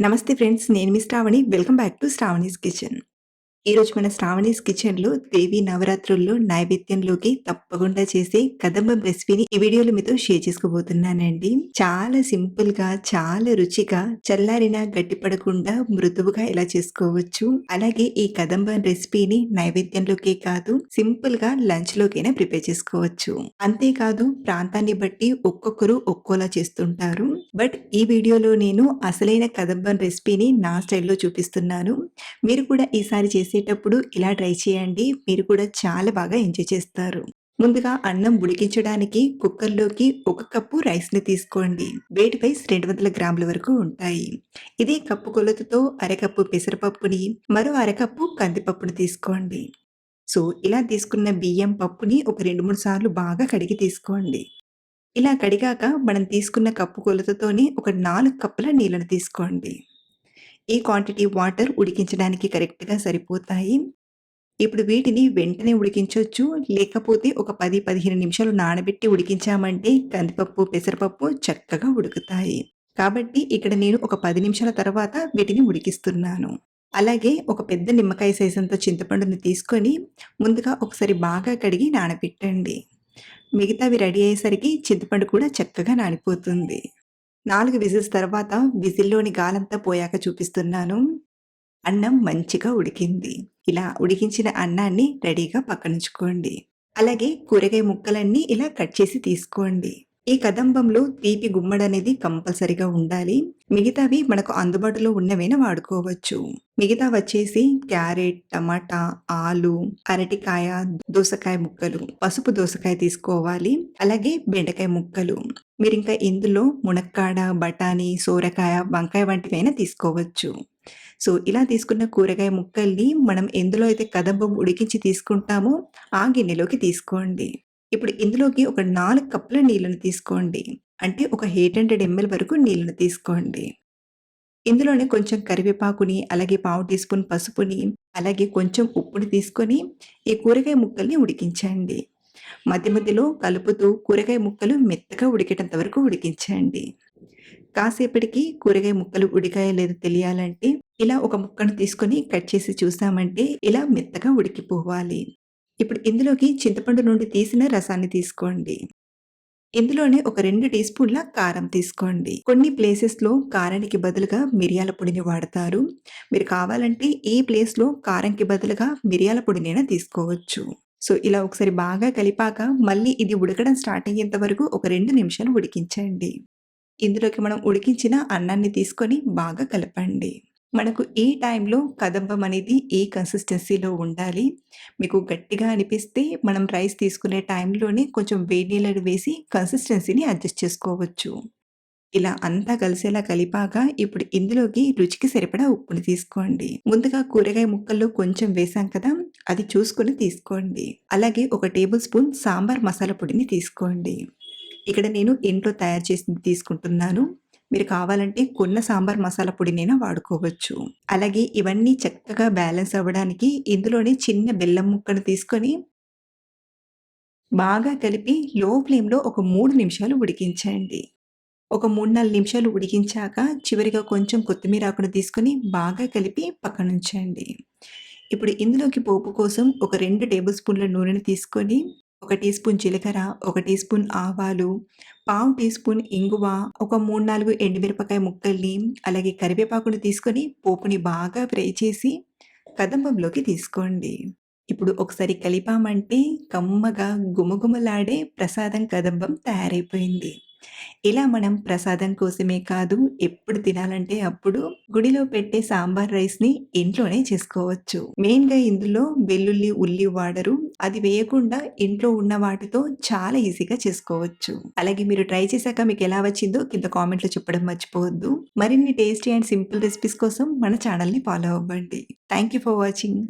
నమస్తే ఫ్రెండ్స్. నేను మీ Sravani. Welcome back to Sravani's kitchen. ఈరోజు మన శ్రావణీస్ కిచెన్‌లో దేవి నవరాత్రుల్లో నైవేద్యంలోకి తప్పకుండా చేసే కదంబం రెసిపీని ఈ వీడియోలో మీతో షేర్ చేసుకోబోతున్నానండి. చాలా సింపుల్‌గా, చాలా రుచిగా, చల్లారిన గట్టిపడకుండా మృదువుగా ఎలా చేసుకోవచ్చు. అలాగే ఈ కదంబం రెసిపీని నైవేద్యంలోకే కాదు, సింపుల్‌గా లంచ్‌లోకైనా ప్రిపేర్ చేసుకోవచ్చు. అంతేకాదు ప్రాంతాన్ని బట్టి ఒక్కొక్కరు ఒక్కోలా చేస్తుంటారు. బట్ ఈ వీడియోలో నేను అసలైన కదంబం రెసిపీని నా స్టైల్‌లో చూపిస్తున్నాను. మీరు కూడా ఈసారి చేసేటప్పుడు ఇలా ట్రై చేయండి. మీరు కూడా చాలా బాగా ఎంజాయ్ చేస్తారు. ముందుగా అన్నం ఉడికించడానికి కుక్కర్‌లోకి 1 కప్పు రైస్‌ని తీసుకోండి. వెయిట్ వైస్ 200 గ్రాముల వరకు ఉంటాయి. ఇదే కప్పు కొలతతో అరకప్పు పెసరపప్పుని, మరో అరకప్పు కందిపప్పుని తీసుకోండి. సో, ఇలా తీసుకున్న బియ్యం పప్పుని ఒక 2, 3 సార్లు బాగా కడిగి తీసుకోండి. ఇలా కడిగాక మనం తీసుకున్న కప్పు కొలతతోని ఒక 4 కప్పుల నీళ్ళని తీసుకోండి. ఈ క్వాంటిటీ వాటర్ ఉడికించడానికి కరెక్ట్‌గా సరిపోతాయి. ఇప్పుడు వీటిని వెంటనే ఉడికించొచ్చు. లేకపోతే ఒక 10, 15 నిమిషాలు నానబెట్టి ఉడికించామంటే కందిపప్పు, పెసరపప్పు చక్కగా ఉడుకుతాయి. కాబట్టి ఇక్కడ నేను ఒక 10 నిమిషాల తర్వాత వీటిని ఉడికిస్తున్నాను. అలాగే ఒక పెద్ద నిమ్మకాయ సైజంత చింతపండుని తీసుకొని ముందుగా ఒకసారి బాగా కడిగి నానబెట్టండి. మిగతావి రెడీ అయ్యేసరికి చింతపండు కూడా చక్కగా నానిపోతుంది. 4 విజిల్స్ తర్వాత విజిల్‌లోని గాలంతా పోయాక చూపిస్తున్నాను. అన్నం మంచిగా ఉడికింది. ఇలా ఉడికించిన అన్నాన్ని రెడీగా పక్కనుంచుకోండి. అలాగే కూరగాయ ముక్కలన్నీ ఇలా కట్ చేసి తీసుకోండి. ఈ కదంబంలో తీపి గుమ్మడనేది కంపల్సరీగా ఉండాలి. మిగతావి మనకు అందుబాటులో ఉన్నవైనా వాడుకోవచ్చు. మిగతా వచ్చేసి క్యారెట్, టమాటా, ఆలు, అరటికాయ, దోసకాయ ముక్కలు, పసుపు దోసకాయ తీసుకోవాలి. అలాగే బెండకాయ ముక్కలు. మీరింకా ఇందులో మునక్కాడ, బఠానీ, సోరకాయ, వంకాయ వంటివైనా తీసుకోవచ్చు. సో, ఇలా తీసుకున్న కూరగాయ ముక్కల్ని మనం ఎందులో అయితే కదంబం ఉడికించి తీసుకుంటామో ఆ గిన్నెలోకి తీసుకోండి. ఇప్పుడు ఇందులోకి ఒక 4 కప్పుల నీళ్ళని తీసుకోండి. అంటే ఒక 800 ఎంఎల్ వరకు నీళ్ళని తీసుకోండి. ఇందులోనే కొంచెం కరివేపాకుని, అలాగే పావు టీ స్పూన్ పసుపుని, అలాగే కొంచెం ఉప్పుని తీసుకొని ఈ కూరగాయ ముక్కల్ని ఉడికించండి. మధ్య మధ్యలో కలుపుతూ కూరగాయ ముక్కలు మెత్తగా ఉడికేటంత వరకు ఉడికించండి. కాసేపటికి కూరగాయ ముక్కలు ఉడికాయో లేదో తెలియాలంటే ఇలా ఒక ముక్కను తీసుకొని కట్ చేసి చూసామంటే ఇలా మెత్తగా ఉడికిపోవాలి. ఇప్పుడు ఇందులోకి చింతపండు నుండి తీసిన రసాన్ని తీసుకోండి. ఇందులోనే ఒక 2 టీ స్పూన్ల కారం తీసుకోండి. కొన్ని ప్లేసెస్‌లో కారానికి బదులుగా మిరియాల పొడిని వాడతారు. మీరు కావాలంటే ఈ ప్లేస్‌లో కారంకి బదులుగా మిరియాల పొడినైనా తీసుకోవచ్చు. సో, ఇలా ఒకసారి బాగా కలిపాక మళ్ళీ ఇది ఉడకడం స్టార్ట్ అయ్యేంత వరకు ఒక 2 నిమిషాలు ఉడికించండి. ఇందులోకి మనం ఉడికించిన అన్నాన్ని తీసుకొని బాగా కలపండి. మనకు ఈ టైంలో కదంబం అనేది ఈ కన్సిస్టెన్సీలో ఉండాలి. మీకు గట్టిగా అనిపిస్తే మనం రైస్ తీసుకునే టైంలోనే కొంచెం వేడి నీళ్ళని వేసి కన్సిస్టెన్సీని అడ్జస్ట్ చేసుకోవచ్చు. ఇలా అంతా కలిసేలా కలిపాక ఇప్పుడు ఇందులోకి రుచికి సరిపడా ఉప్పుని తీసుకోండి. ముందుగా కూరగాయ ముక్కల్లో కొంచెం వేసాం కదా! అది చూసుకొని తీసుకోండి. అలాగే ఒక టేబుల్ స్పూన్ సాంబార్ మసాలా పొడిని తీసుకోండి. ఇక్కడ నేను ఇంట్లో తయారు చేసింది తీసుకుంటున్నాను. మీరు కావాలంటే కొన్న సాంబార్ మసాలా పొడినైనా వాడుకోవచ్చు. అలాగే ఇవన్నీ చక్కగా బ్యాలెన్స్ అవ్వడానికి ఇందులోనే చిన్న బెల్లం ముక్కను తీసుకొని బాగా కలిపి లో ఫ్లేమ్‌లో ఒక 3 నిమిషాలు ఉడికించండి. ఒక 3, 4 నిమిషాలు ఉడికించాక చివరిగా కొంచెం కొత్తిమీర ఆకును తీసుకొని బాగా కలిపి పక్కనుంచండి. ఇప్పుడు ఇందులోకి పోపు కోసం ఒక 2 టేబుల్ స్పూన్ల నూనెని తీసుకొని, ఒక టీ స్పూన్ జీలకర్ర, ఒక టీ స్పూన్ ఆవాలు, పావు టీ స్పూన్ ఇంగువ, ఒక 3, 4 ఎండుమిరపకాయ ముక్కల్ని, అలాగే కరివేపాకుని తీసుకొని పోపుని బాగా ఫ్రై చేసి కదంబంలోకి తీసుకోండి. ఇప్పుడు ఒకసారి కలిపామంటే కమ్మగా గుమగుమలాడే ప్రసాదం కదంబం తయారైపోయింది. ఇలా మనం ప్రసాదం కోసమే కాదు, ఎప్పుడు తినాలంటే అప్పుడు గుడిలో పెట్టే సాంబార్ రైస్‌ని ఇంట్లోనే చేసుకోవచ్చు. మెయిన్‌గా ఇందులో వెల్లుల్లి, ఉల్లి వాడరు. అది వేయకుండా ఇంట్లో ఉన్న వాటితో చాలా ఈజీగా చేసుకోవచ్చు. అలాగే మీరు ట్రై చేశాక మీకెలా వచ్చిందో కింద కామెంట్‌లో చెప్పడం మర్చిపోవద్దు. మరిన్ని టేస్టీ అండ్ సింపుల్ రెసిపీస్ కోసం మన ఛానెల్‌ని ఫాలో అవ్వండి. Thank you for watching.